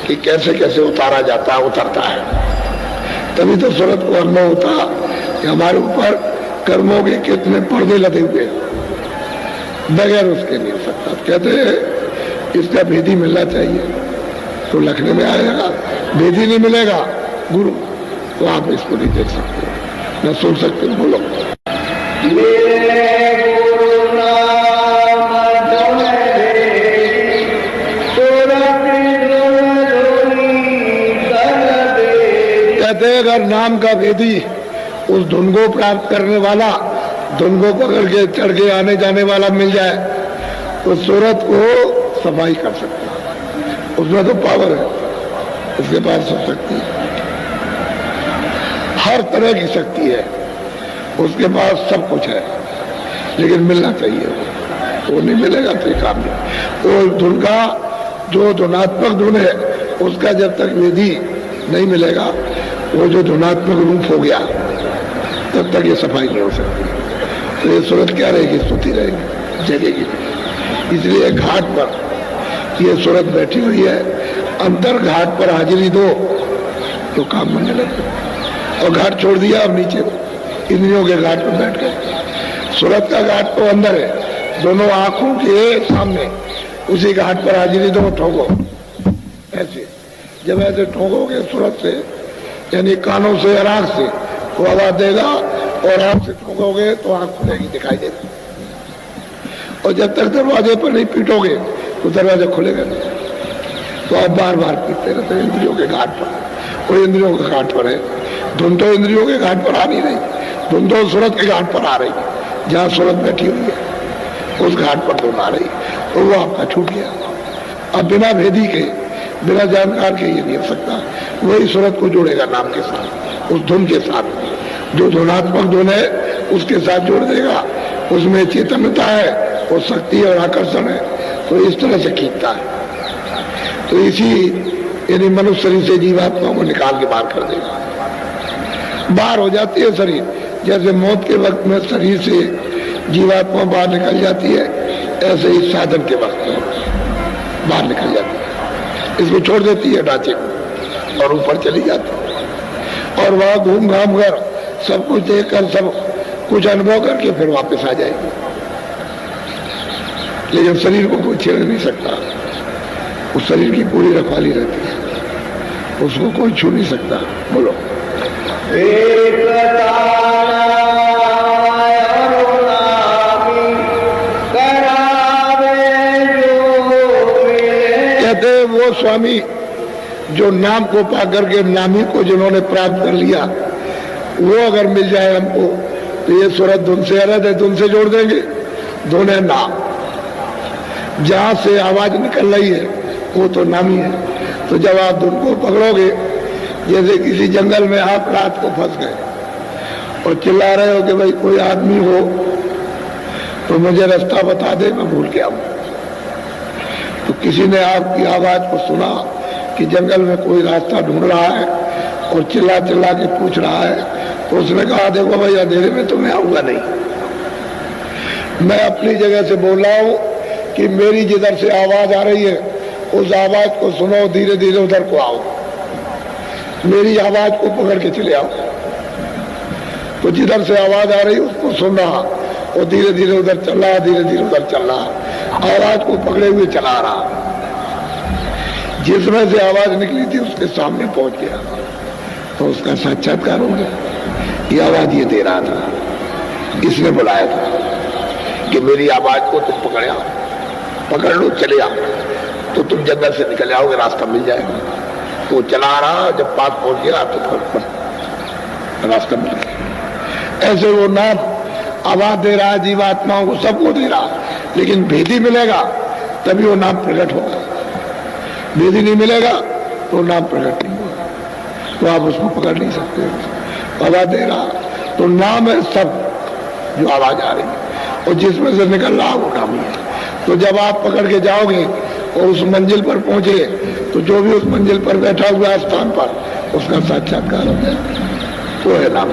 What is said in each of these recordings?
कि कैसे कैसे उतारा जाता है, उतरता है। तभी तो सूरत को अनुभव होता कि हमारे ऊपर कर्मों के कितने पर्दे लदे हुए, बगैर उसके नहीं हो सकता। कहते हैं इसका भेदी मिलना चाहिए तो लखने में आएगा, भेदी नहीं मिलेगा गुरु तो आप इसको नहीं देख सकते, न सुन सकते। बोलो अगर नाम का भेदी उस धुन को प्राप्त करने वाला, धुन को पकड़ के चढ़ के आने जाने वाला मिल जाए तो सूरत को सफाई कर सकता है। उसमें तो पावर है, उसके पास सब शक्ति है, हर तरह की शक्ति है उसके पास, सब कुछ है। लेकिन मिलना चाहिए, वो नहीं मिलेगा तो काम नहीं। वो धुन का जो धुनात्मक धुन है उसका जब तक विधि नहीं मिलेगा, वो जो धुनात्मक रूप हो गया तब तक ये सफाई नहीं हो सकती। तो ये सूरत क्या रहेगी, स्तुति रहेगी, जगेगी। इसलिए घाट पर ये सूरत बैठी हुई है, अंतर घाट पर हाजिरी दो तो काम बनने लगे। और घाट छोड़ दिया, अब नीचे इंद्रियों के घाट पर बैठ गए। सूरत का घाट तो अंदर है, दोनों आंखों के सामने, उसी घाट पर हाजिरी दो, ठोको। ऐसे जब ऐसे ठोकोगे सूरत से, यानी कानों से और आंख से, वो आवाज देगा, और आंख से ठोकोगे तो आंख खुलेगी, दिखाई देगा। और जब तक दरवाजे पर नहीं पीटोगे तो दरवाजा खुलेगा नहीं। तो आप बार बार पीटते रहते हैं इंद्रियों के घाट पर। और इंद्रियों के घाट पर है, धुन तो इंद्रियों के घाट पर आ नहीं रही, धुन तो सूरत के घाट पर आ रही, जहाँ सूरत बैठी हुई है उस घाट पर धुन आ रही, तो वो आपका छूट गया। अब बिना भेदी के, बिना जानकार के ये नहीं हो सकता। वही सूरत को जोड़ेगा नाम के साथ, उस धुन के साथ, जो धुनात्मक धुन है उसके साथ जोड़ देगा। उसमें चेतनता है और शक्ति और आकर्षण है, तो इस तरह से खींचता है। तो इसी यानी मनुष्य शरीर से जीवात्मा को निकाल के बाहर कर देगा। बाहर हो जाती है शरीर, जैसे मौत के वक्त में शरीर से जीवात्मा बाहर निकल जाती है, ऐसे ही साधन के वक्त में बाहर निकल जाती है। इसको छोड़ देती है ढांचे को और ऊपर चली जाती है, और वहां घूम घाम कर सब कुछ देख कर, सब कुछ अनुभव करके फिर वापस आ जाएगी। लेकिन शरीर को कोई छेड़ नहीं सकता, उस शरीर की पूरी रखवाली रहती है, उसको कोई छू नहीं सकता। बोलो कहते वो स्वामी जो नाम को पा करके नामी को जिन्होंने प्राप्त कर लिया, वो अगर मिल जाए हमको तो ये सूरत धुन से अलग है, धुन से जोड़ देंगे। धुन है नाम, जहां से आवाज निकल रही है वो तो नामी है। तो जब आप धुन को पकड़ोगे, जैसे किसी जंगल में आप रात को फंस गए और चिल्ला रहे हो कि भाई कोई आदमी हो तो मुझे रास्ता बता दे, मैं भूल गया हूं। तो किसी ने आपकी आवाज को सुना कि जंगल में कोई रास्ता ढूंढ रहा है और चिल्ला चिल्ला के पूछ रहा है, तो उसने कहा देखो भाई अंधेरे में तो मैं आऊंगा नहीं, मैं अपनी जगह से बोल रहा हूं कि मेरी जिधर से आवाज आ रही है उस आवाज को सुनो, धीरे धीरे उधर को आओ, मेरी आवाज को पकड़ के चले आओ। तो जिधर से आवाज आ रही उसको सुन रहा और धीरे धीरे उधर चल रहा, धीरे धीरे उधर चल रहा, आवाज को पकड़े हुए चला रहा। जिसमें से आवाज निकली थी उसके सामने पहुंच गया तो उसका साक्षात्कार हो गया। ये आवाज ये दे रहा था, इसने बुलाया था कि मेरी आवाज को तुम पकड़ लो, चले आओ, तो तुम जंगल से निकल आओगे, रास्ता मिल जाएगा। तो चला रहा, जब पास पहुंच गया तो फिर रास्ता मिल गया। ऐसे वो नाम आवाज दे रहा है जीवात्माओं को, सबको दे रहा, लेकिन भेदी मिलेगा तभी वो नाम प्रकट होगा। भेदी नहीं मिलेगा तो नाम प्रकट नहीं होगा, तो आप उसको पकड़ नहीं सकते। आवाज दे रहा तो नाम है सब जो आवाज आ रही है, और जिसमें से निकल रहा वो नाम ही है। तो जब आप पकड़ के जाओगे और उस मंजिल पर पहुंचे तो जो भी उस मंजिल पर बैठा हुआ स्थान पर उसका साक्षात्कार हो जाए, तो है नाम।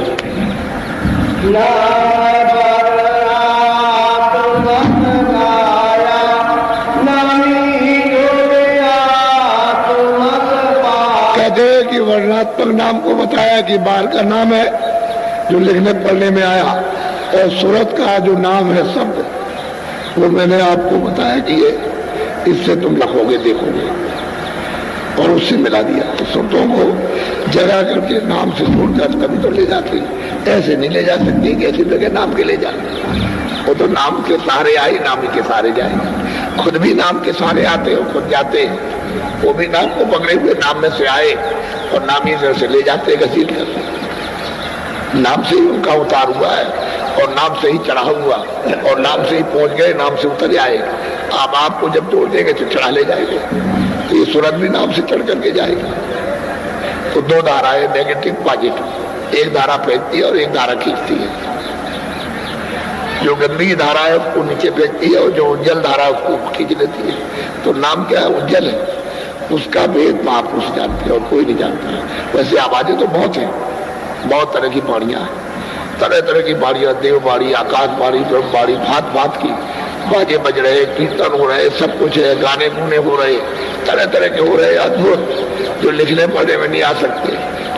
आगे कि वर्णात्मक नाम को बताया कि बाहर का नाम है जो लिखने पढ़ने में आया, और सूरत का जो नाम है शब्द वो मैंने आपको बताया कि ये इससे तुम लिखोगे देखोगे, और उससे मिला दिया। तो शब्दों को जगह करके नाम से जोड़कर कभी तो ले जाते, ऐसे नहीं ले जा सकते कि ऐसी जगह नाम के ले जाए। वो तो नाम के सहारे आए, नाम के सहारे जाएगा। खुद भी नाम के सहारे आते और खुद जाते हैं, वो भी नाम को पकड़े हुए नाम में से आए और नाम ही से ले जाते घसीट कर। नाम से ही उनका उतार हुआ है और नाम से ही चढ़ा हुआ और नाम से ही पहुंच गए, नाम से उतर आए। अब आपको जब तोड़ देंगे तो चढ़ा ले जाएंगे, तो ये सूरत भी नाम से चढ़ करके जाएगा। तो दो धाराएं, नेगेटिव पॉजिटिव, एक धारा फेंकती है और एक धारा खींचती है। जो गंदी धारा है उसको नीचे फेंकती है और जो उज्जवल धारा है उसको खींच लेती है। तो नाम क्या है? उज्जवल है। उसका भेद महापुरुष जानते हैं और कोई नहीं जानता। वैसे आवाजें तो बहुत हैं, बहुत तरह की बाड़ियां हैं, तरह तरह की बाड़ियां, देव बाड़ी, आकाश बाड़ी, ब्रह्म बाड़ी, भात भात की बाजे बज रहे, कीर्तन हो रहे, सब कुछ है, गाने गुने हो रहे, तरह तरह के हो रहे, अद्भुत, जो लिखने पढ़ने में नहीं आ सकते।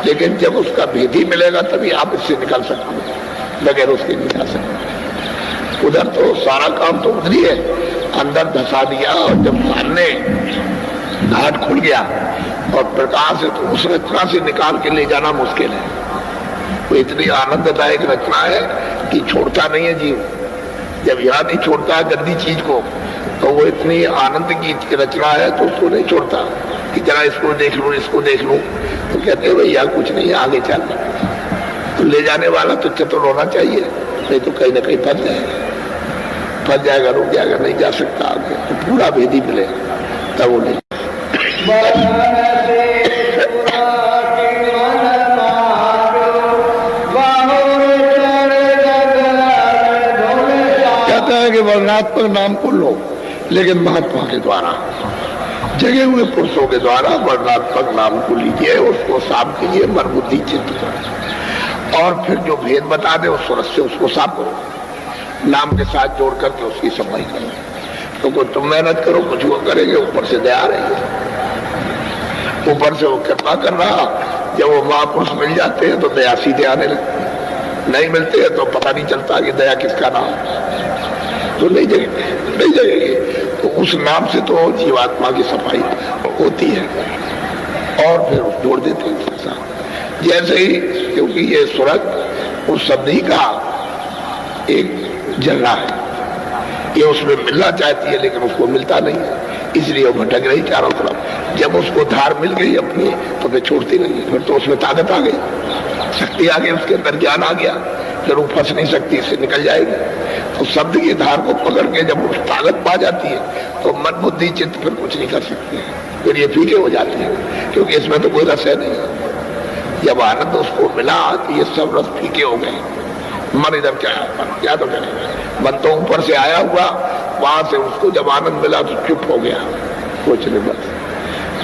लेकिन जब उसका भेद ही मिलेगा तभी आप इससे निकल सकते हैं, बगैर उसके नहीं आ सकते। उधर तो सारा काम तो उधर ही है, अंदर धसा दिया और जब सामने घाट खुल गया और प्रकाश है तो उस रचना से निकाल के ले जाना मुश्किल है। वो इतनी आनंददायक रचना है कि छोड़ता नहीं है जीव। जब याद नहीं छोड़ता है गंदी चीज को, तो वो इतनी आनंद की रचना है तो उसको नहीं छोड़ता कि जरा इसको देख लूं, इसको देख लूं। तो कहते हैं भैया कुछ नहीं है, आगे चल। तो ले जाने वाला तो चतुर होना चाहिए, नहीं तो कहीं ना कहीं फंस जाएगा, फंस जाएगा, रुक जाएगा, नहीं जा सकता आगे। तो पूरा भेदी मिले तब वो नहीं। कहता है कि वर्णात्मक नाम को लो, लेकिन महात्मा के द्वारा, जगे हुए पुरुषों के द्वारा वर्णात्मक नाम को लीजिए, उसको साफ कीजिए मन बुद्धि चित्त, और फिर जो भेद बता दे उस सूरत से उसको साफ करो, नाम के साथ जोड़ करके उसकी सफाई करो। तो कोई तुम मेहनत करो, कुछ वो करेंगे, ऊपर से दया रही है, ऊपर से वो कृपा कर रहा। जब वो महापुरुष मिल जाते हैं तो दया सीधे आने लगती, नहीं मिलते हैं तो पता नहीं चलता कि दया किसका नाम, तो नहीं जगेगी। तो उस नाम से तो जीवात्मा की सफाई होती है और फिर जोड़ देते हैं उसके साथ। जैसे ही, क्योंकि ये सूरत उस शब्द ही का एक जलना है, ये उसमें मिलना चाहती है लेकिन उसको मिलता नहीं है, इसलिए वो भटक रही चारों तरफ। जब उसको धार मिल गई अपनी तो फिर छोड़ती नहीं, फिर तो उसमें ताकत आ गई, शक्ति आ गई, उसके अंदर ज्ञान आ गया, फिर वो फंस नहीं सकती, इससे निकल जाएगी। तो शब्द की धार को पकड़ के जब वो ताकत पा जाती है तो मन बुद्धि चित्त फिर कुछ नहीं कर सकते, फिर ये फीके हो जाते हैं, क्योंकि इसमें तो कोई रस है नहीं। जब आनंद उसको मिला तो ये सब रस फीके हो गए। मन इधर क्या तो करेगा, मन तो ऊपर से आया हुआ, वहां से उसको जब आनंद मिला तो चुप हो गया, कुछ नहीं बस।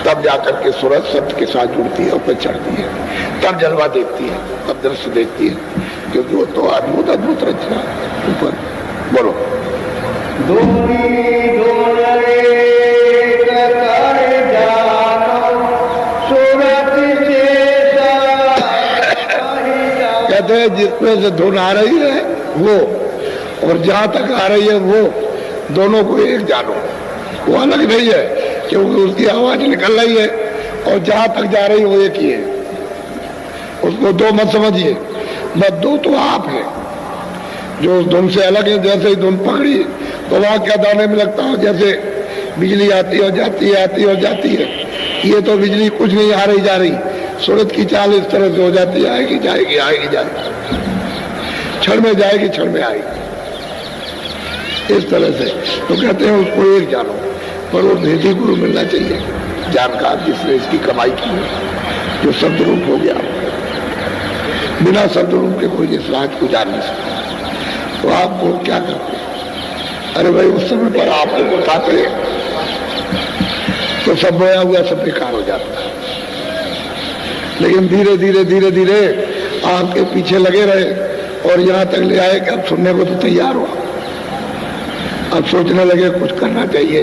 तब जाकर के सूरत शब्द के साथ जुड़ती है, ऊपर चढ़ती है, तब जलवा देखती है, तब दृश्य देखती है, क्योंकि वो तो अद्भुत अद्भुत रचना ऊपर। बोलो कहते हैं जिसमें से धुन आ रही है वो, और जहां तक आ रही है वो, दोनों को एक जानो। वो अलग नहीं है, क्योंकि उसकी आवाज निकल रही है और जहां तक जा रही है वो एक ही है। उसको दो मत समझिए, बस दो तो आप है जो उस धुन से अलग है। जैसे ही धुन पकड़ी तो वहां क्या दाने में लगता हो, जैसे बिजली आती और जाती है, आती और जाती है। ये तो बिजली कुछ नहीं आ रही जा रही, सूरत की चाल इस तरह से हो जाती है, आएगी जाएगी, आएगी जाएगी, क्षण में जाएगी क्षण में आएगी, इस तरह से। तो कहते हैं उसको एक जानो, पर वो भेदी गुरु मिलना चाहिए, जानकार जिसने इसकी कमाई की, जो शब्द रूप हो गया। बिना शब्द रूप के कोई इस राज को जान नहीं सकता। तो आपको क्या करते? अरे भाई उस समय पर आपको बताते तो सब रोया हुआ सब बेकार हो जाता है, लेकिन धीरे धीरे धीरे धीरे आपके पीछे लगे रहे और यहाँ तक ले आए कि अब सुनने को तो तैयार हुआ। अब सोचने लगे कुछ करना चाहिए,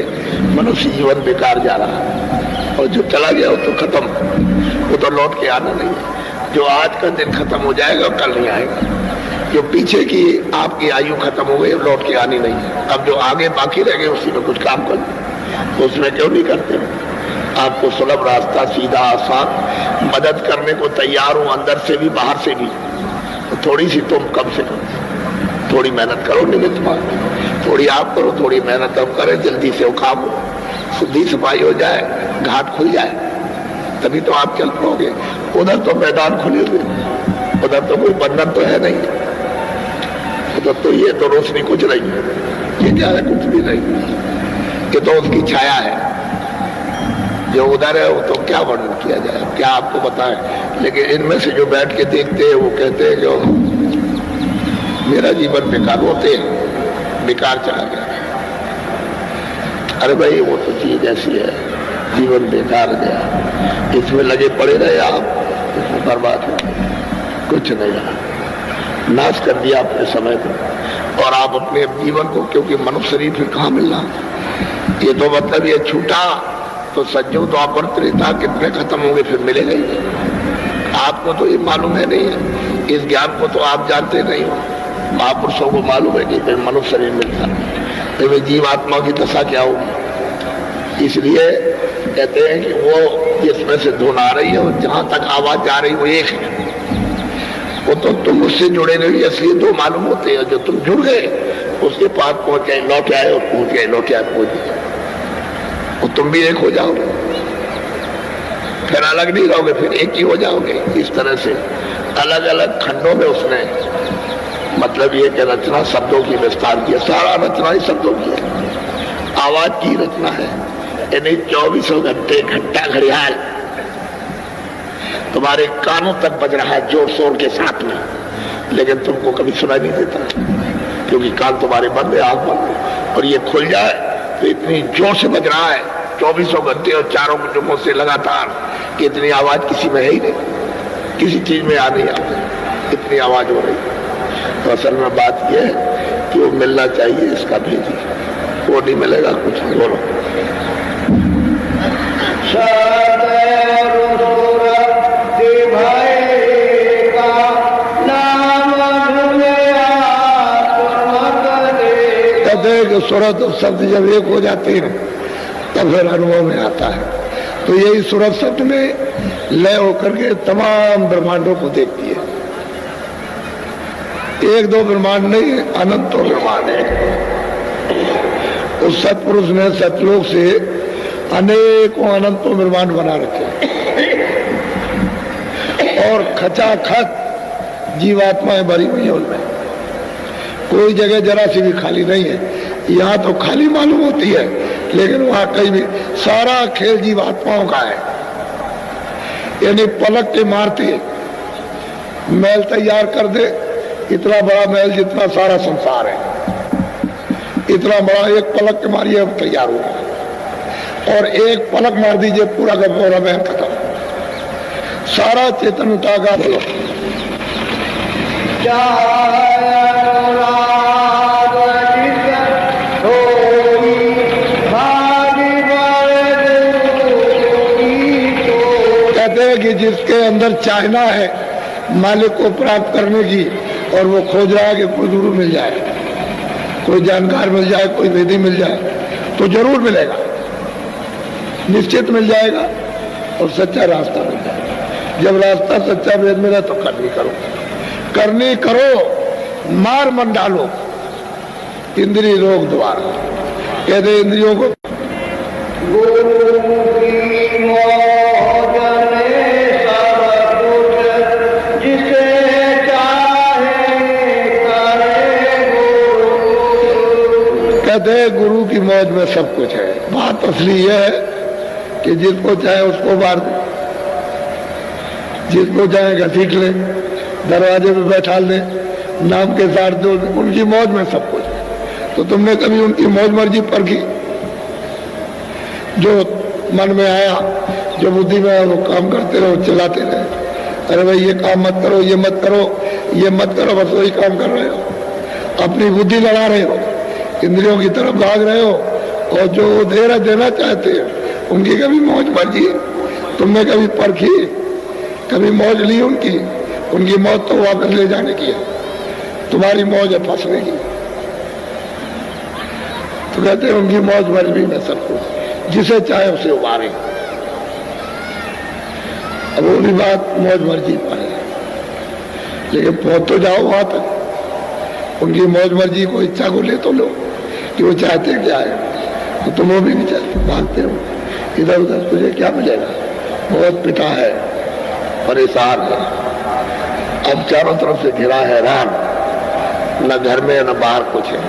मनुष्य जीवन बेकार जा रहा है। और जो चला गया वो तो खत्म, वो तो लौट के आना नहीं है। जो आज का दिन खत्म हो जाएगा कल नहीं आएगा। जो पीछे की आपकी आयु खत्म हो गई लौट के आनी नहीं है। अब जो आगे बाकी रह गए उसी में कुछ काम कर, तो उसमें क्यों नहीं करते? आपको सुलभ रास्ता, सीधा आसान, मदद करने को तैयार हूं, अंदर से भी बाहर से भी। तो थोड़ी सी तुम कम से कम थोड़ी मेहनत करो, निमित्त मान, थोड़ी आप करो, थोड़ी मेहनत हम करें, जल्दी से वो काम हो, शुद्धि सफाई हो जाए, घाट खुल जाए, तभी तो आप चल पाओगे। उधर तो मैदान खुले हुए, उधर तो कोई बंधन तो है नहीं, उधर तो ये तो रोशनी कुछ नहीं है, ये क्या है? कुछ भी नहीं, ये तो उसकी छाया है। जो उधर है वो तो क्या वर्णन किया जाए, क्या आपको बताएं। लेकिन इनमें से जो बैठ के देखते हैं वो कहते हैं कि मेरा जीवन बेकार, होते हैं बेकार चला गया। अरे भाई वो तो चीज ऐसी है, जीवन बेकार गया, इसमें लगे पड़े रहे आप, इसमें बर्बाद हो, कुछ नहीं रहा, नाश कर दिया अपने समय को। और आप अपने जीवन को, क्योंकि मनुष्य शरीर फिर कहाँ मिलना, ये तो मतलब ये छूटा तो सज्जो तो आप रहता, कितने खत्म होंगे, फिर मिलेगा ही नहीं। आपको तो ये मालूम है नहीं है, इस ज्ञान को तो आप जानते नहीं हो। महापुरुषों को मालूम है कि फिर मनुष्य शरीर मिलता है, तो वे जीवात्मा की दशा क्या होगी। इसलिए कहते हैं कि वो जिसमें से धुन आ रही है और जहां तक आवाज जा रही वो एक है, वो तो तुम उससे जुड़े नहीं, इसलिए दो मालूम होते हैं। जो तुम जुड़ गए उसके पास पहुंच गए, लौट आए, और पहुंच गए, लौट आए, पहुंच गए, और तुम भी एक हो जाओगे, फिर अलग नहीं रहोगे, फिर एक ही हो जाओगे। इस तरह से अलग अलग खंडों में उसने मतलब ये कि रचना शब्दों की विस्तार किया, सारा रचना ही शब्दों की है, आवाज की रचना है। यानी 24 घंटे घंटा घड़ियाल तुम्हारे कानों तक बज रहा है जोर शोर के साथ में, लेकिन तुमको कभी सुनाई नहीं देता, क्योंकि कान तुम्हारे बंद है, आंख बंद है। और ये खुल जाए तो इतनी जोर से बज रहा है 24 घंटे और चारों कुटुंबों से लगातार, कि इतनी आवाज किसी में है ही नहीं, किसी चीज में आ नहीं आती, इतनी आवाज हो रही। तो असल में बात यह है कि वो मिलना चाहिए, इसका भेजी, वो नहीं मिलेगा कुछ नहीं। बोलो सूरत शब्द जब एक हो जाते हैं तब फिर अनुभव में आता है। तो यही सूरत शब्द में लय होकर के तमाम ब्रह्मांडों को देखती है। एक दो ब्रह्मांड नहीं, अनंतों ब्रह्मांड है। उस सतपुरुष ने सतलोक से अनेकों अनंतों ब्रह्मांड बना रखे और खचाखच जीवात्माएं भरी हुई है उनमें, कोई जगह जरा सी भी खाली नहीं है। यहाँ तो खाली मालूम होती है, लेकिन वहां कहीं भी सारा खेल जीवात्माओं का है। यानी पलक के मारते महल तैयार कर दे, इतना बड़ा महल जितना सारा संसार है, इतना बड़ा एक पलक के मारिए अब तैयार होगा, और एक पलक मार दीजिए पूरा का पूरा महल खत्म, सारा चेतनता का बोलो। कहते हैं कि जिसके अंदर चाहना है मालिक को प्राप्त करने की, और वो खोज रहा है कि कोई गुरु मिल जाए, कोई जानकार मिल जाए, कोई वेदी मिल जाए, तो जरूर मिलेगा, निश्चित मिल जाएगा, और सच्चा रास्ता मिल जाएगा। जब रास्ता सच्चा वेद मिला तो करनी करो, करनी करो, मार मन डालो इंद्रिय रोग द्वारा। कहते इंद्रियों को कहते हैं गुरु की मौज में सब कुछ है। बात असली यह है कि जिसको चाहे उसको मार दे, जिसको चाहे घसीट ले, दरवाजे पे बैठा ले, नाम के साथ दो, उनकी मौज में सब कुछ है। तो तुमने कभी उनकी मौज मर्जी परखी? जो मन में आया, जो बुद्धि में आया, वो काम करते रहो, चलाते रहे। अरे भाई ये काम मत करो, ये मत करो, ये मत करो, बस वही काम कर रहे हो, अपनी बुद्धि लड़ा रहे हो, इंद्रियों की तरफ भाग रहे हो, और जो देना चाहते हैं उनकी कभी मौज मर्जी तुमने कभी परखी, कभी मौज ली उनकी? उनकी मौज तो वापस ले जाने की है, तुम्हारी मौज है फंसने की। तो कहते हैं उनकी मौज मर्जी में सब कुछ, जिसे चाहे उसे उबारे। अब वो भी बात मौज मर्जी पर है, लेकिन पहुंच तो जाओ वहां तक। उनकी मौज मर्जी को, इच्छा को ले तो लो कि वो चाहते क्या है, तो तुम वो भी नहीं चाहते, भागते हो इधर उधर। तुझे क्या मिलेगा? बहुत पिता है, परेशान है, अब चारों तरफ से घिरा है, हैरान, न घर में न बाहर कुछ है।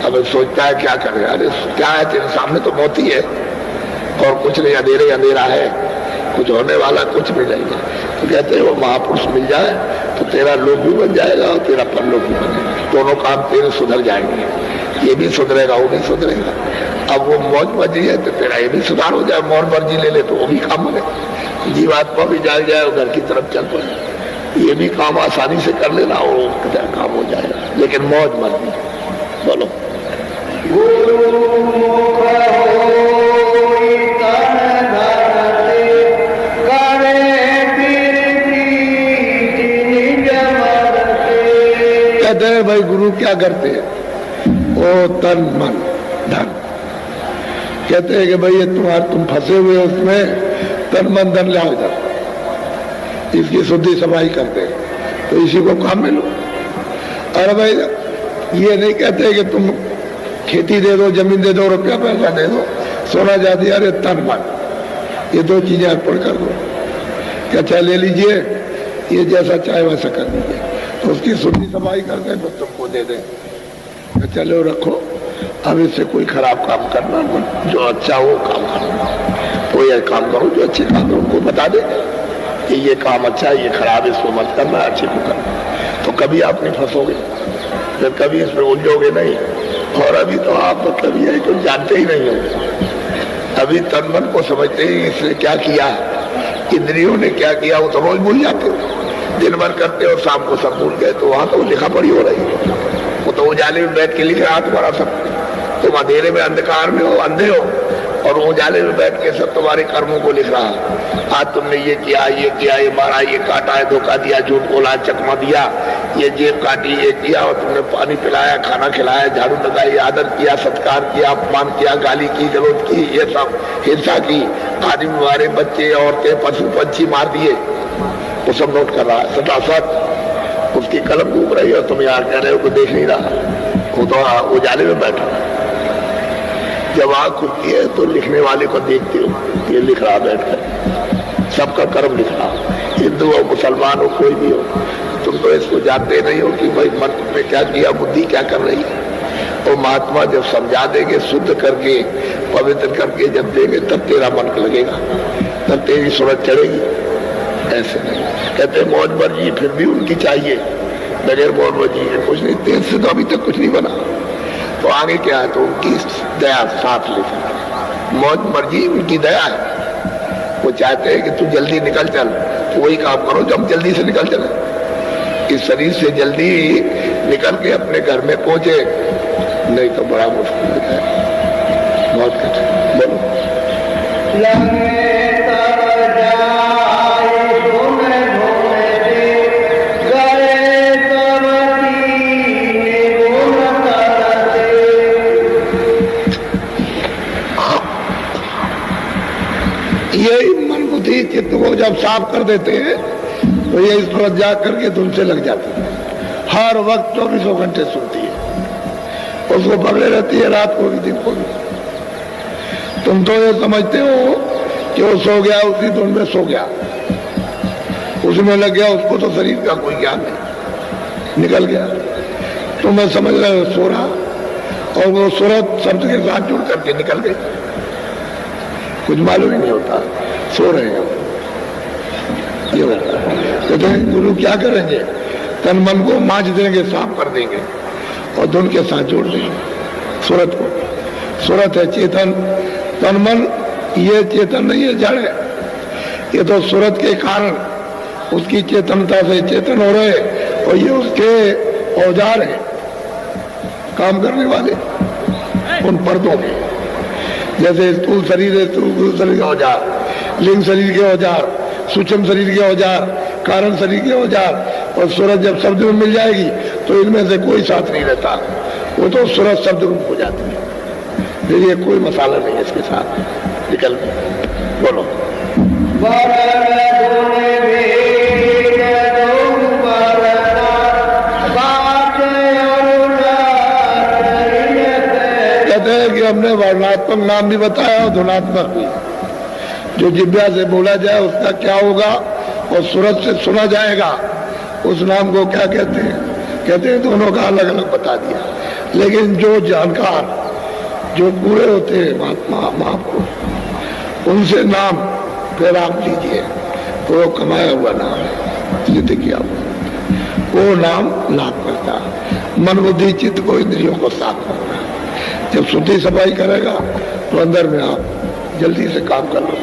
अब सोचता है क्या करे, अरे क्या है तेरे सामने, तो मौत ही है और कुछ नहीं, अंधेरे अंधेरा है, कुछ होने वाला कुछ भी नहीं है। तो कहते हैं वो महापुरुष मिल जाए तो तेरा लोक भी बन जाएगा और तेरा परलोक भी बनेगा, दोनों काम तेरे सुधर जाएंगे, ये भी सुधरेगा वो भी सुधरेगा। अब वो मौज मर्जी है तो तेरा ये भी सुधार हो जाए, मौज मर्जी ले ले तो वो भी काम बने, जीवात्मा भी जाग जाए और घर की तरफ चल पड़े, ये भी काम आसानी से कर लेना और काम हो जाएगा। लेकिन मौज मर्जी बोलो। कहते हैं भाई गुरु क्या करते हैं? ओ तन मन धन। कहते हैं कि भाई ये तुम फंसे हुए हो उसमें, तन मन धन लाओ इधर, इसकी शुद्धि सफाई करते हैं, तो इसी को काम में लो। अरे भाई ये नहीं कहते कि तुम खेती दे दो, जमीन दे दो, रुपया पैसा दे दो, सोना जाती, अरे तन मन, ये दो चीजें अर्पण कर दो। क्या चाहे ले लीजिए, ये जैसा चाहे वैसा कर दीजिए, तो उसकी शुद्धि सफाई करके तो तुमको दे दें। चलो रखो, अब इससे कोई खराब काम करना, जो अच्छा हो काम करना, तो ये काम करो जो अच्छे काम है उनको बता दे कि ये काम अच्छा है, ये खराब है, इसको मत करना, अच्छे को करना। तो कभी आप नहीं फंसोगे, फिर कभी इसमें उलझोगे नहीं। और अभी तो आप मतलब ये है कि जानते ही नहीं हो, अभी तन मन को समझते ही इसने क्या किया, इंद्रियों ने क्या किया, वो तो रोज भूल जाते हो, दिन भर करते और शाम को सब भूल गए। तो वहां तो लिखा पढ़ी हो रही है, वो तो उजाले में बैठ के लिख रहा तुम्हारा सब। तुम अंधेरे में अंधकार में हो, अंधे हो, और उजाले में बैठ के सब तुम्हारे कर्मों को लिख रहा। आज तुमने ये किया, ये मारा, ये काटा है, धोखा दिया, झूठ बोला, चकमा दिया, ये जेब काटी, ये किया, और तुमने पानी पिलाया, खाना खिलाया, झाड़ू लगाई, आदर किया, सत्कार किया, अपमान किया, गाली की, गलौज की, ये सब हिंसा की, आदमी मारे, बच्चे औरतें पशु पंछी मार दिए, वो सब नोट कर रहा है सटासट। उसकी कलम घूम रही है, तुम यार कह रहे हो कि देख नहीं रहा, वो तो उजाले में बैठा। जब आँख खुलती है तो लिखने वाले को देखते हो, ये लिख रहा बैठकर, सबका कर्म लिख रहा, हिंदू हो मुसलमान हो कोई भी हो। तुम तो इसको जानते नहीं हो कि भाई मन में क्या किया, बुद्धि क्या कर रही है। और महात्मा जब समझा देंगे, शुद्ध करके पवित्र करके जब देंगे, तब तेरा मन लगेगा, तब तेरी सूरत चढ़ेगी। ऐसे नहीं कहते मौज मर्जी फिर भी उनकी चाहिए, बगैर मौज मर्जी कुछ नहीं, तेज से तो अभी तक कुछ नहीं बना। तो आगे क्या है, तो उनकी दया साथ लेकर, मौज मर्जी उनकी दया है। वो चाहते हैं कि तू जल्दी निकल चल, तो वही काम करो जब जल्दी से निकल चले, इस शरीर से जल्दी निकल के अपने घर में पहुंचे, नहीं तो बड़ा मुश्किल है, बहुत कठिन। बोलो यही मन बुद्धि चित्त को जब साफ कर देते हैं तो ये इस तरह जा करके तुमसे लग जाती है, हर वक्त 24 घंटे सुनती है, उसको पकड़े रहती है, रात को भी दिन को भी। तुम तो ये समझते हो कि वो सो गया, उसी धुन में सो गया, उसमें लग गया, उसको तो शरीर का कोई ज्ञान नहीं, निकल गया। तुम्हें समझ रहे हो सो रहा, और वो सूरत शब्द के साथ जुड़ करके निकल गई, कुछ मालूम ही नहीं होता, सो रहे हैं। ये होता है। तो गुरु क्या करेंगे, तन मन को मांझ देंगे, साफ कर देंगे और धुन के साथ जोड़ देंगे सूरत को। सूरत है चेतन, तन मन ये चेतन नहीं है, जड़ है। ये तो सूरत के कारण उसकी चेतनता से चेतन हो रहे, और ये उसके औजार हैं काम करने वाले उन पर्दों में। जैसे स्थूल शरीर है, स्थूल शरीर के औजार, लिंग शरीर के औजार, सूक्ष्म शरीर के औजार, कारण शरीर के औजार, और सूरत जब शब्द में मिल जाएगी तो इनमें से कोई साथ नहीं रहता, वो तो सूरत शब्द रूप हो जाती है। फिर ये कोई मसाला नहीं है इसके साथ निकल। बोलो कहते हैं कि हमने वर्णात्मक नाम भी बताया और धुनात्मक भी। जो जिब्या से बोला जाए उसका क्या होगा और सूरत से सुना जाएगा उस नाम को क्या कहते हैं? कहते हैं दोनों का अलग अलग बता दिया। लेकिन जो जानकार, जो पूरे होते हैं महात्मा महापुरुष, उनसे नाम फिर आप लीजिए, वो कमाया हुआ नाम है, सिद्ध किया हुआ, वो नाम लाभ करता है। मन बुद्धि चित्त को, इंद्रियों को साफ करता है। जब शुद्धि सफाई करेगा तो अंदर में आप जल्दी से काम कर लो।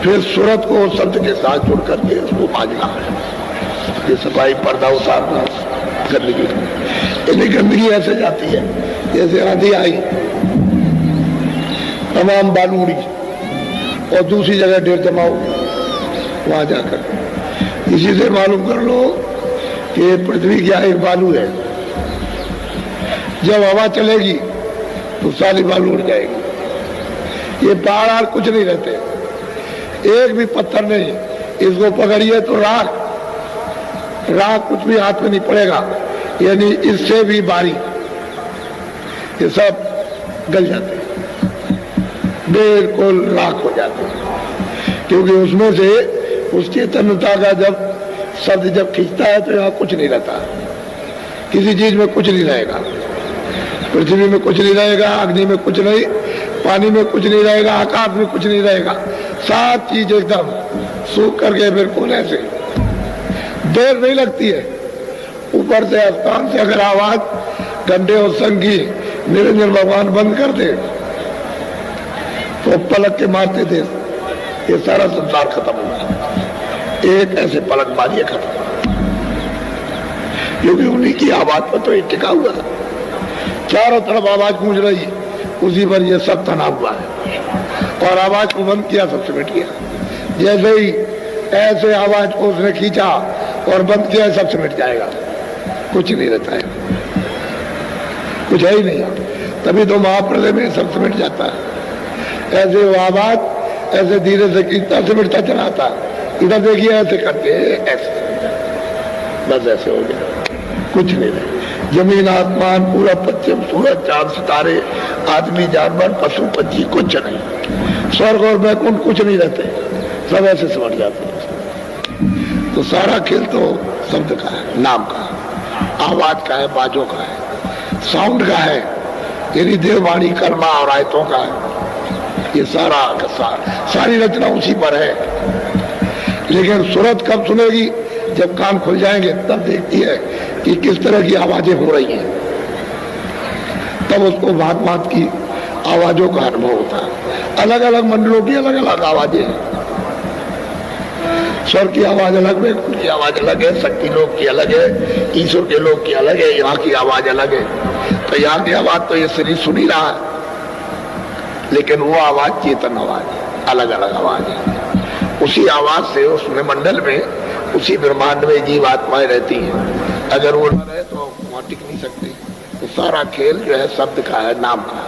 फिर सूरत को शब्द के साथ जुड़ करके उसको बाजना है, ये सफाई पर्दा उतारना गंदगी। इतनी गंदगी ऐसे जाती है जैसे आंधी आई, तमाम बालू उड़ी और दूसरी जगह ढेर जमाओ वहां जाकर। इसी से मालूम कर लो कि पृथ्वी क्या एक बालू है। जब हवा चलेगी तो सारी बालू उड़ जाएगी। ये पहाड़ कुछ नहीं रहते, एक भी पत्थर नहीं। इसको पकड़िए तो राख कुछ भी हाथ में नहीं पड़ेगा, यानी इससे भी बारीक, ये सब गल जाते हैं, बिल्कुल राख हो जाते हैं। क्योंकि उसमें से उस चेतनता का जब शब्द जब खींचता है तो यहाँ कुछ नहीं रहता, किसी चीज में कुछ नहीं रहेगा। पृथ्वी में कुछ नहीं रहेगा, अग्नि में कुछ नहीं, पानी में कुछ नहीं रहेगा, आकाश में कुछ नहीं रहेगा। सात चीज एकदम सूख करके बिल्कुल ऐसे, देर नहीं लगती है। ऊपर से आसमान से अगर आवाज घंटे और संग की निरंजन भगवान बंद कर दे तो पलक के मारते थे ये सारा संसार खत्म होगा। एक ऐसे पलक मारिए खत्म, क्योंकि उन्हीं की आवाज पर तो ये टिका हुआ है। चारों तरफ आवाज गूंज रही है, उसी पर ये सब तना हुआ है। और आवाज को बंद किया, सब सिमट गया। जैसे ही ऐसे आवाज को उसने खींचा और बंद किया, सब सिमट जाएगा, कुछ नहीं रहता है, कुछ है ही नहीं। तभी तो महाप्रलय में सब सिमट जाता है। ऐसे वो आवाज ऐसे धीरे से खींचता सिमटता चलाता, इधर देखिए ऐसे करते ऐसे, बस ऐसे हो गया, कुछ नहीं रहे। जमीन आसमान पूरा पश्चिम, सूरज चांद सितारे, आदमी जानवर पशु पक्षी कुछ नहीं। स्वर्ग और वैकुंठ कुछ नहीं रहते, सब ऐसे समझ जाते हैं। तो सारा खेल तो शब्द का है, नाम का, आवाज का है, बाजों का है, साउंड का है, यानी देववाणी कर्मा और आयतों का है। ये सारी रचना उसी पर है। लेकिन सूरत कब सुनेगी? जब कान खुल जाएंगे तब देखती है कि किस तरह की आवाजें हो रही हैं, तब उसको भांत भांत की आवाजों का अनुभव होता है। अलग अलग मंडलों की अलग अलग आवाजें हैं। स्वर की आवाज अलग है, उनकी आवाज अलग है, शक्ति लोग की अलग है, ईश्वर के लोग की अलग है, यहाँ की आवाज अलग है। तो यहाँ की आवाज तो ये शरीर सुन ही रहा है, लेकिन वो आवाज चेतन आवाज है, अलग अलग आवाज है। उसी आवाज से उसमें मंडल में, उसी ब्रह्मांड में जीव आत्माएं रहती हैं। अगर वो न रहे तो वहां टिक नहीं सकते। तो सारा खेल जो है शब्द का है, नाम का,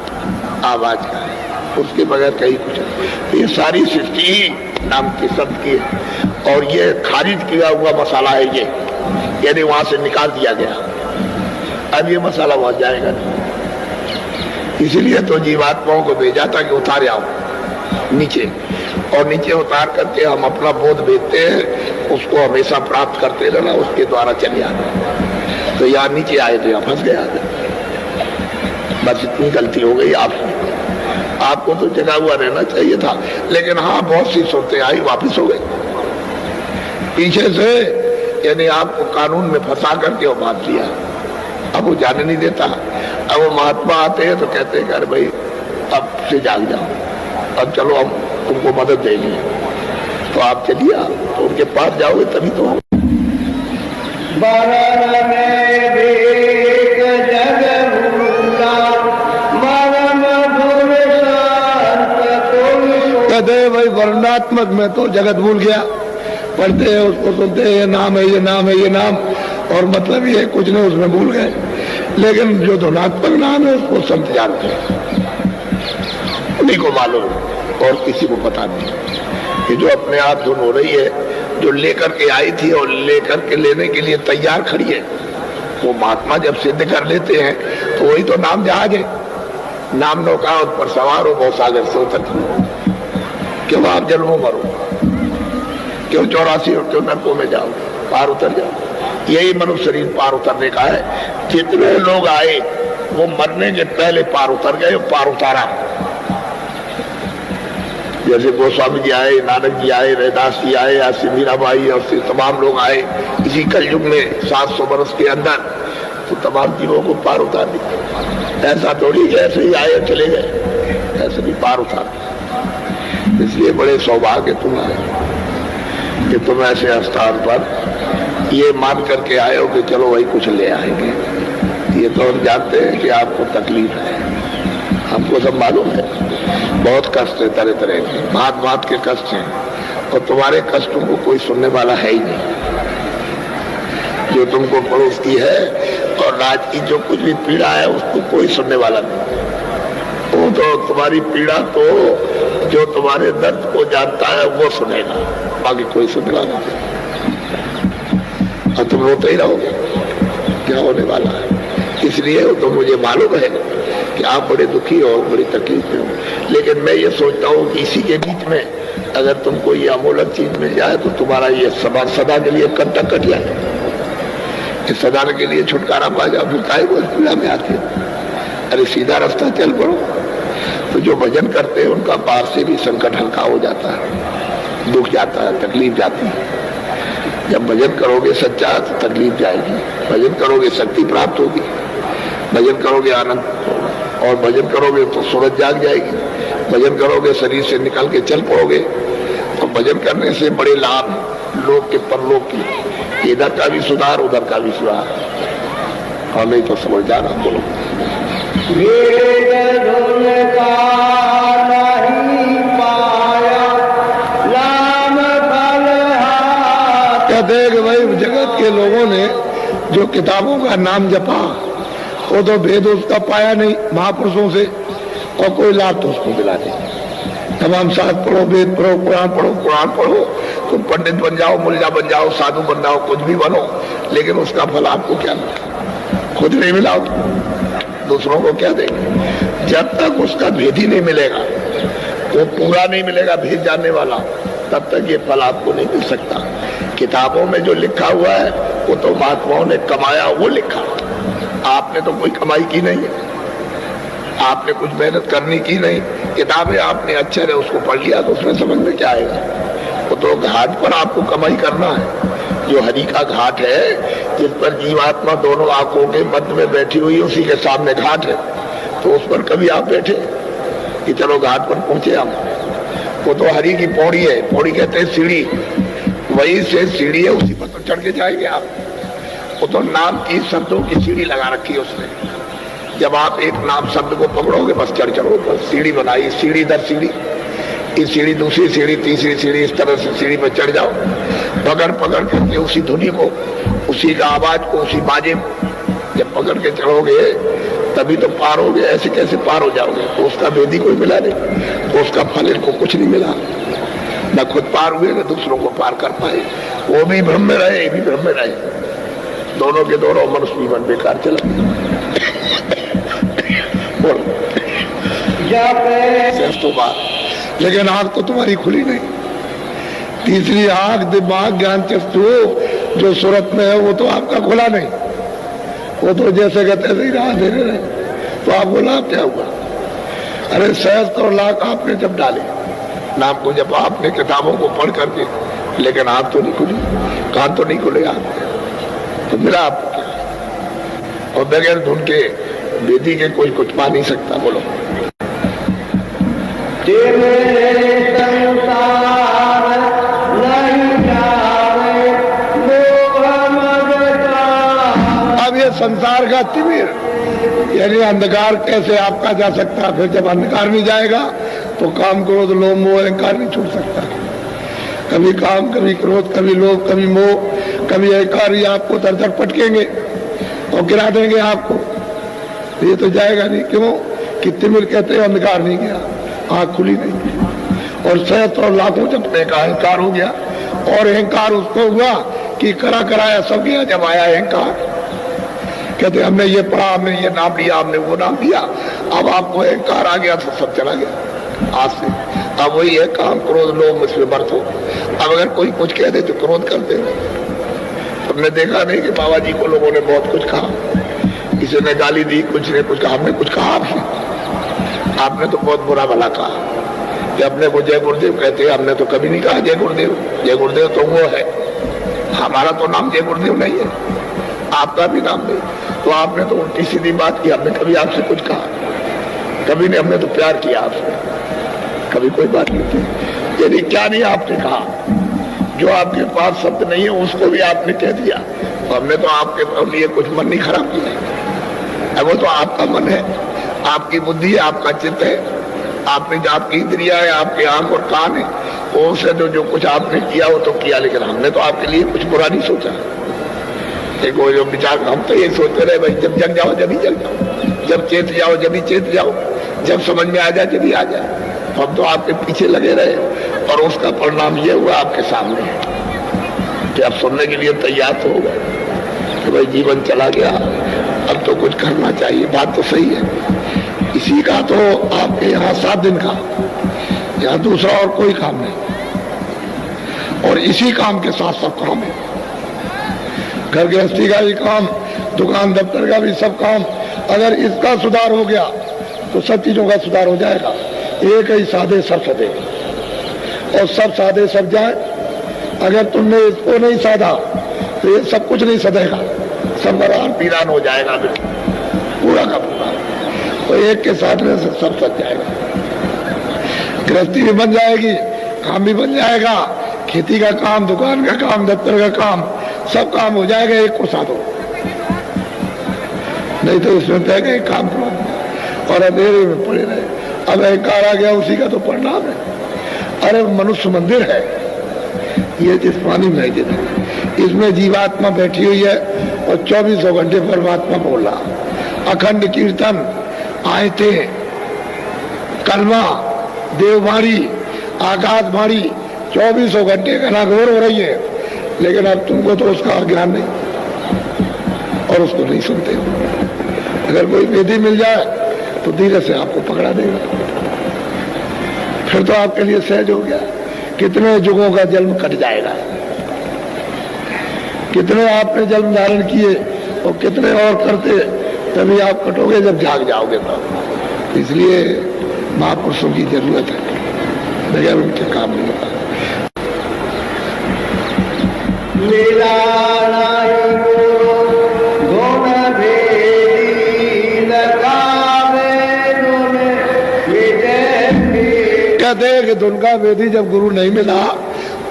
आवाज का है, उसके बगैर कहीं कुछ नहीं। ये सारी सृष्टि ही नाम के शब्द की है। और ये खारिज किया हुआ मसाला है ये, यानी वहां से निकाल दिया गया, अब ये मसाला वहां जाएगा नहीं। इसीलिए तो जीवात्माओं को भेजा था कि उतार आओ नीचे, और नीचे उतार करके हम अपना बोध भेजते हैं, उसको हमेशा प्राप्त करते रहना, उसके द्वारा चले आना। तो यहाँ नीचे आए तो यहाँ फंस गया, बस इतनी गलती हो गई आपको तो जगा हुआ रहना चाहिए था। लेकिन हाँ, बहुत सी सोते आई वापिस हो गई पीछे से, यानी आपको कानून में फंसा करके वो बात लिया। अब वो जाने नहीं देता। अब वो महात्मा आते हैं तो कहते हैं अरे भाई अब से जाग जाओ, अब चलो हम तुमको मदद देंगे। तो आप चलिए, तो उनके पास जाओगे तभी तो हम जग कयामत में तो जगत भूल गया, पढ़ते हैं उसको, सुनते हैं, ये नाम है, ये नाम है, ये नाम, और मतलब ये कुछ नहीं, उसमें भूल गए। लेकिन जो धुनात्मक नाम है उसको सब जानते हैं, उन्हीं को मालूम, और किसी को पता नहीं। कि जो अपने आप धुन हो रही है, जो लेकर के आई थी और लेकर के लेने के लिए तैयार खड़ी है, वो महात्मा जब सिद्ध कर लेते हैं तो वही तो नाम जहाज है। नाम नौका उस पर सवार हो, बहुत सागर से उतर, क्यों आप जन्मों मरो, क्यों 84 हो, क्यों नरकों में जाओ, पार उतर जाओ। यही मनुष्य शरीर पार उतरने का है। जितने लोग आए वो मरने के पहले पार उतर गए, पार उतारा। जैसे गोस्वामी जी आए, नानक जी आए, रैदास जी आए, या मीराबाई और फिर तमाम लोग आए इसी कलयुग में 700 वर्ष के अंदर, तो तमाम जीवों को पार उतार दिया। ऐसा थोड़ी ऐसे ही आए चले गए, ऐसे भी पार उतार। इसलिए बड़े सौभाग्य तुम आए कि तुम ऐसे स्थान पर ये मान करके आए हो कि चलो वही कुछ ले आएंगे। ये तो हम जानते हैं कि आपको तकलीफ है, हमको सब मालूम है, बहुत कष्ट है, तरह तरह के भांत भांत के कष्ट हैं, और तुम्हारे कष्टों को कोई सुनने वाला है ही नहीं। जो तुमको पड़ोसती है और राज की जो कुछ भी पीड़ा है उसको कोई सुनने वाला नहीं। वो तो तुम्हारी पीड़ा तो जो तुम्हारे दर्द को जानता है वो सुनेगा, बाकी कोई सुनने वाला नहीं। और तुम रोते ही रहोगे, क्या होने वाला है। इसलिए तो मुझे मालूम है कि आप बड़े दुखी हो, बड़ी तकलीफ में हो, लेकिन मैं ये सोचता हूँ कि इसी के बीच में अगर तुमको ये अमूलक चीज मिल जाए तो तुम्हारा ये सदा के लिए कंटक कट जाए, सदा के लिए छुटकारा पा जाओ। फिर काहे को पीड़ा में आते, अरे सीधा रास्ता चल पड़ो। तो जो भजन करते हैं उनका पार से भी संकट हल्का हो जाता है, दुख जाता है, तकलीफ जाती है। जब भजन करोगे सच्चा तो तकलीफ जाएगी, भजन करोगे शक्ति प्राप्त होगी, भजन करोगे आनंद होगा, और भजन करोगे तो सूरज जाग जाएगी, भजन करोगे शरीर से निकल के चल पड़ोगे। और भजन करने से बड़े लाभ, लोक के परलोक की, इधर का भी सुधार, उधर का भी सुधार। और नहीं तो समझ जाना, बोलो देख भाई, जगत के लोगों ने जो किताबों का नाम जपा वो तो भेद उसका पाया नहीं महापुरुषों से, और कोई लाभ तो उसको मिला नहीं। तमाम शास्त्र पढ़ो, वेद पढ़ो, कुरान पढ़ो, तुम पंडित बन जाओ, मुल्ला बन जाओ, साधु बन जाओ, कुछ भी बनो, लेकिन उसका फल आपको क्या मिला? खुद नहीं मिला, दूसरों को क्या देंगे? जब तक उसका भेद ही नहीं मिलेगा, वो पूरा नहीं मिलेगा, भेद जानने वाला, तब तक ये फल आपको नहीं मिल सकता। किताबों में जो लिखा हुआ है वो तो महात्माओं ने कमाया, वो लिखा। आपने तो कोई कमाई की नहीं है, आपने कुछ मेहनत करनी की नहीं। किताबें आपने अच्छे रहे उसको पढ़ लिया तो उसमें समझ में क्या आएगा? वो तो घाट पर आपको कमाई करना है। जो हरि का घाट है, जिस पर जीवात्मा दोनों आंखों के मध्य में बैठी हुई, उसी के सामने घाट है। तो उस पर कभी आप बैठे कि चलो घाट पर पहुंचे हम? वो तो हरि की पौड़ी है, पौड़ी कहते हैं सीढ़ी, वही से सीढ़ी है, उसी पर तो चढ़ के जाएंगे आप। वो तो नाम की शब्दों की सीढ़ी लगा रखी है उसने। जब आप एक नाम शब्द को पकड़ोगे बस चढ़ो, बस सीढ़ी बनाई, सीढ़ी दर सीढ़ी, इस सीढ़ी, दूसरी सीढ़ी, तीसरी सीढ़ी, इस तरह से सीढ़ी पर चढ़ जाओ, पकड़ पकड़ करके उसी धुनी को, उसी का आवाज को, उसी बाजे जब पकड़ के चढ़ोगे तभी तो पार होगे। ऐसे कैसे पार हो जाओगे? तो उसका भेद ही कोई मिला नहीं, तो उसका फल इनको कुछ नहीं मिला। न खुद पार हुए न दूसरों को पार कर पाए। वो भी भ्रम में रहे, ये भी भ्रम में रहे, दोनों के दोनों मनुष्य जीवन बेकार चला। तो बात, लेकिन आंख तो तुम्हारी खुली नहीं। तीसरी आंख दिमाग ज्ञान चक्षु जो सूरत में है वो तो आपका खुला नहीं, वो तो जैसे कहते ऐसे ही राह दे रहे। तो आप बोला क्या हुआ? अरे सहस्त्र और लाख आपने जब डाले नाम को, जब आपने किताबों को पढ़ करके, लेकिन आंख तो नहीं खुली, कान तो नहीं खुले आपके, तो मिला आपको क्या? और बगैर धुन के वेदी के कोई कुछ पा नहीं सकता। बोलो अब ये संसार का तिमिर यानी अंधकार कैसे आपका जा सकता? फिर जब अंधकार नहीं जाएगा तो काम करो तो लोभ मोह अहंकार नहीं छूट सकता। कभी काम, कभी क्रोध, कभी लोभ, कभी मोह, कभी अहंकार, ये आपको दर दर पटकेंगे और गिरा देंगे आपको। ये तो जाएगा नहीं। क्यों कि तिमिर कहते हैं अंधकार नहीं गया, आंख खुली नहीं। और सहस्त्र और लाखों जपने का अहंकार हो गया। और अहंकार उसको हुआ कि करा कराया सब गया। जब आया अहंकार, कहते हमने ये पढ़ा, हमने ये नाम लिया, हमने वो नाम लिया। अब आपको अहंकार आ गया तो सब चला गया आज से। अब वही है काम, क्रोध, लोभ मुझमें बरतो। अब अगर कोई कुछ कह दे तो क्रोध करते हैं। हमने देखा नहीं कि बाबा जी को लोगों ने बहुत कुछ कहा, किसी ने गाली दी, कुछ ने कुछ कहा। हमने कुछ कहा आपने तो बहुत बुरा भला कहा कि अपने को जय गुरुदेव कहते हैं। हमने तो कभी नहीं कहा जय गुरुदेव। जय गुरुदेव तो वो है, हमारा तो नाम जय गुरुदेव नहीं है, आपका भी नाम नहीं। तो आपने तो उल्टी सीधी बात की। हमने कभी आपसे कुछ कहा? कभी नहीं। हमने तो प्यार किया आपसे, कभी कोई बात नहीं की। यदि क्या नहीं आपने कहा, जो आपके पास शब्द नहीं है उसको भी आपने कह दिया, तो हमने तो आपके लिए कुछ मन नहीं खराब किया। वो तो आपका मन है, आपकी बुद्धि है, आपका चित्त है, आपने आपकी इंद्रिया है, आपके आंख और कान है, वो से जो कुछ आपने किया वो तो किया। लेकिन हमने तो आपके लिए कुछ बुरा नहीं सोचा। देखो जो विचार, हम तो ये सोचते रहे भाई जब जग जाओ जब ही जग जाओ, जब चेत जाओ जब ही चेत जाओ, जब समझ में आ जाए जब ही आ जाए। हम तो आपके पीछे लगे रहे और उसका परिणाम ये हुआ आपके सामने कि आप सुनने के लिए तैयार तो हो गए कि भाई जीवन चला गया, अब तो कुछ करना चाहिए। बात तो सही है। इसी का तो आपके यहाँ 7 दिन का, यहाँ दूसरा और कोई काम नहीं। और इसी काम के साथ सब काम है। घर गृहस्थी का भी काम, दुकान दफ्तर का भी सब काम। अगर इसका सुधार हो गया तो सब चीजों का सुधार हो जाएगा। एक ही साधे सब सदे, और सब साधे सब जाए। अगर तुमने इसको नहीं साधा तो ये सब कुछ नहीं सदेगा, सब बरान पीरान हो जाएगा पूरा का पूरा। तो एक के साथ में सब सज जाएगा। गृहस्थी भी बन जाएगी, काम भी बन जाएगा, खेती का काम, दुकान का काम, दफ्तर का काम, सब काम हो जाएगा एक को साधो। नहीं तो इसमें तय गए काम और अंधेरे में पड़े रहे। अब अहंकार आ गया, उसी का तो परिणाम है। अरे मनुष्य मंदिर है ये, जिस पानी में जिधर, इसमें जीवात्मा बैठी हुई है और 24 घंटे परमात्मा बोल रहा। अखंड कीर्तन, आयते, कलमा, देववाणी, आकाशवाणी 24 घंटे घनाघोर हो रही है। लेकिन अब तुमको तो उसका ज्ञान नहीं और उसको नहीं सुनते हो। अगर कोई वेदी मिल जाए तो धीरे से आपको पकड़ा देगा, फिर तो आपके लिए सहज हो गया। कितने युगों का जन्म कट जाएगा, कितने आपने जन्म धारण किए और कितने और करते, तभी आप कटोगे जब जाग जाओगे। तो इसलिए महापुरुषों की जरूरत है, बगैर उनके काम नहीं होता। कहते हैं कि धुन का वेदी जब गुरु नहीं मिला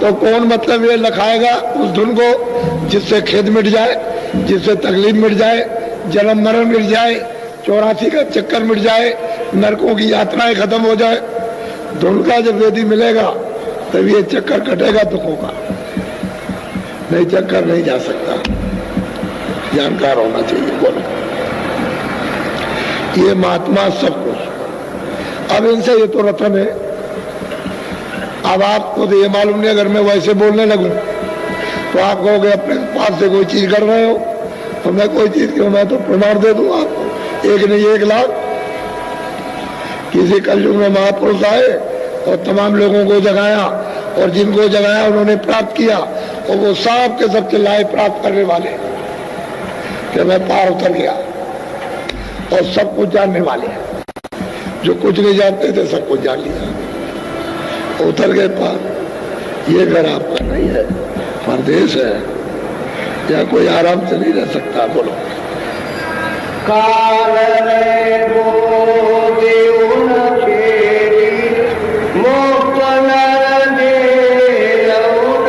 तो कौन मतलब ये लखाएगा उस धुन को जिससे खेद मिट जाए, जिससे तकलीफ मिट जाए, जन्म मरण मिट जाए, 84 का चक्कर मिट जाए, नरकों की यात्राएं खत्म हो जाए। धुन का जब वेदी मिलेगा तब ये चक्कर कटेगा दुखों का, नहीं चक्कर नहीं जा सकता। जानकार होना चाहिए। बोलो ये महात्मा सब कुछ। अब इनसे ये तो रतन है। अब आपको तो ये मालूम नहीं, अगर मैं वैसे बोलने लगूं तो आप कहोगे अपने पास से कोई चीज कर रहे हो, तो मैं कोई चीज क्यों, मैं तो प्रमाण दे दूं आपको, 1 नहीं 1 लाख। किसी कलयुग में महापुरुष आए और तमाम लोगों को जगाया, और जिनको जगाया उन्होंने प्राप्त किया, और वो सब के सब चिल्लाए प्राप्त करने वाले कि मैं पार उतर गया, और सब कुछ जानने वाले जो कुछ नहीं जानते थे सब कुछ जान लिया, उतर गए पार। ये घर आपका नहीं है, परदेश है, या कोई आराम से नहीं रह सकता। बोलो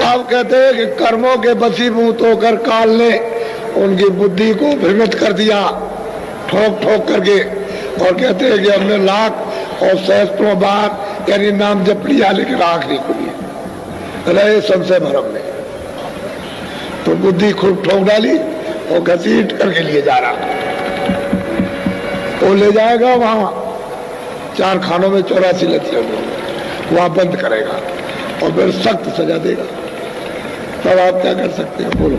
आप कहते हैं कि कर्मों के बसीभूत होकर काल ने उनकी बुद्धि को भ्रमित कर दिया ठोक ठोक करके, और कहते हैं कि हमने लाख और सहस्त्रों बार यानी नाम जप लिया लेकिन आंख नहीं खुली। रहे संशय भरम में। तो बुद्धि खूब ठोक डाली और घसीट करके लिए जा रहा। वो ले जाएगा वहां 4 खानों में 84 लतियों में, वहां बंद करेगा और फिर सख्त सजा देगा। तब आप क्या कर सकते हैं? बोलो।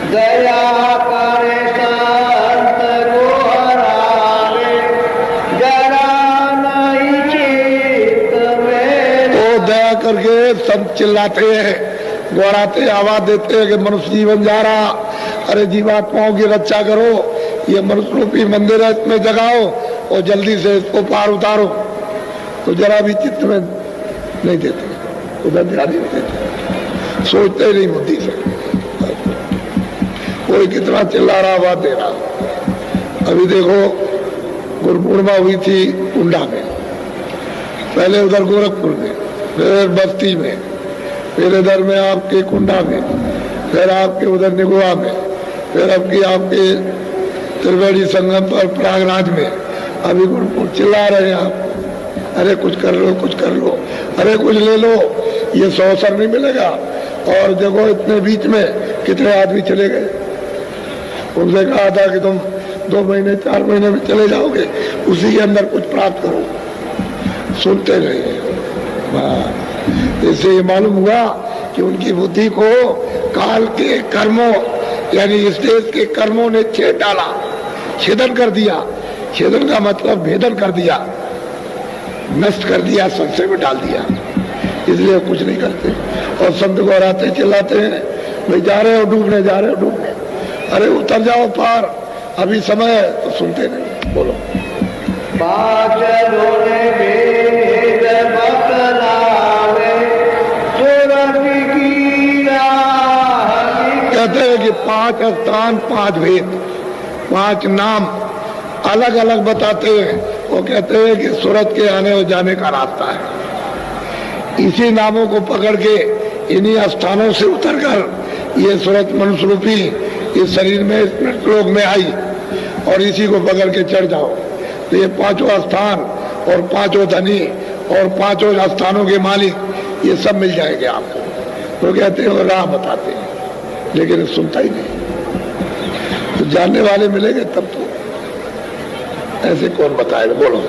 दया करे संत को हरावे, जरा नहीं चित्त में। तो दया करके संत चिल्लाते हैं, गौराते, आवाज देते हैं कि मनुष्य जीवन जा रहा, अरे जीवात्माओं की रक्षा करो, ये मनुष्य रूपी मंदिर है, इसमें जगाओ और जल्दी से इसको पार उतारो। तो जरा भी चित्त में नहीं देते, उधर ध्यान नहीं देते, सोचते नहीं बुद्धि से। कोई कितना चिल्ला रहा, आवाज दे रहा। अभी देखो गुरु पूर्णिमा हुई थी कुंडा में, पहले उधर गोरखपुर में, फिर बस्ती में, फिर इधर में आपके कुंडा में, फिर आपके उधर निगुआ में, फिर आपके त्रिवेणी संगम पर प्रयागराज में। अभी गुरु चिल्ला रहे हैं आप, अरे कुछ कर लो, कुछ कर लो, अरे कुछ ले लो, ये 100 अवसर नहीं मिलेगा। और देखो इतने बीच में कितने आदमी चले गए। उनसे कहा था कि तुम 2 महीने 4 महीने में चले जाओगे, उसी के अंदर कुछ प्राप्त करो, सुनते रहे। इससे ये मालूम हुआ कि उनकी बुद्धि को काल के कर्मों यानी इस देश के कर्मों ने छेद डाला, छेदन कर दिया। छेदन का मतलब भेदन कर दिया, नष्ट कर दिया, संशय में डाल दिया। इसलिए कुछ नहीं करते। और संत को हराते चिल्लाते हैं, भाई जा रहे हो डूबने, जा रहे हो डूबने, अरे उतर जाओ पार, अभी समय है। तो सुनते नहीं। बोलो। कहते हैं कि 5 स्थान 5 भेद, 5 नाम अलग अलग बताते हैं। वो कहते हैं कि सूरत के आने और जाने का रास्ता है। इसी नामों को पकड़ के इन्हीं स्थानों से उतरकर ये सूरत मनुष्य रूपी इस शरीर में इस लोक में आई और इसी को पकड़ के चढ़ जाओ। तो ये 5 स्थान और 5 धनी और 5 स्थानों के मालिक ये सब मिल जाएंगे आपको। तो कहते हैं और राह बताते हैं, लेकिन सुनता ही नहीं। तो जानने वाले मिलेंगे तब तो, ऐसे कौन बताएगा? बोलो।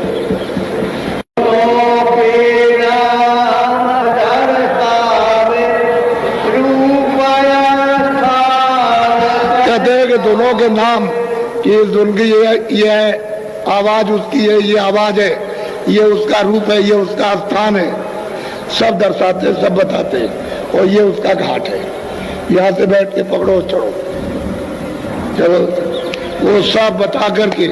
कहते हैं कि दोनों के नाम कि उनकी ये है आवाज, उसकी है ये आवाज है, ये उसका रूप है, ये उसका स्थान है, सब दर्शाते, सब बताते। और ये उसका घाट है, यहाँ से बैठ के पकड़ो चढ़ो, चलो, वो सब बता करके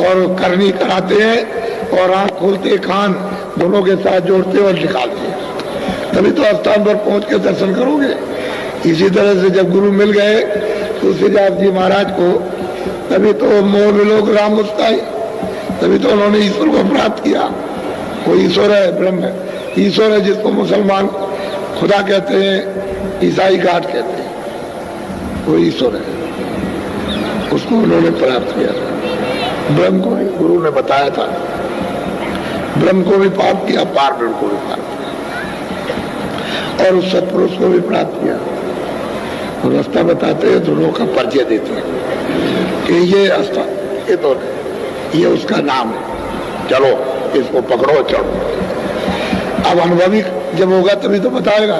और करनी कराते हैं और आंख खोलते कान दोनों के साथ जोड़ते और निकालते हैं। तभी तो स्थान पर पहुंच के दर्शन करोगे। इसी तरह से जब गुरु मिल गए तुलसीदास जी महाराज को, तभी तो मोह विलोक राम मुस्काई, तभी तो उन्होंने ईश्वर को प्राप्त किया। वो ईश्वर है, ब्रह्म है, ईश्वर है जिसको मुसलमान खुदा कहते हैं, ईसाई गाड कहते हैं, वो ईश्वर है, उसको उन्होंने प्राप्त किया। ब्रह्म को भी गुरु ने बताया था, ब्रह्म को भी प्राप्त किया, पार ब्रह्म को भी प्राप्त किया और उस सत्पुरुष को भी प्राप्त किया। और रास्ता बताते हैं, दोनों का परिचय देते हैं कि ये रास्ता, ये तो ये उसका नाम है, चलो इसको पकड़ो चढ़ो। अब अनुभवी जब होगा तभी तो बताएगा।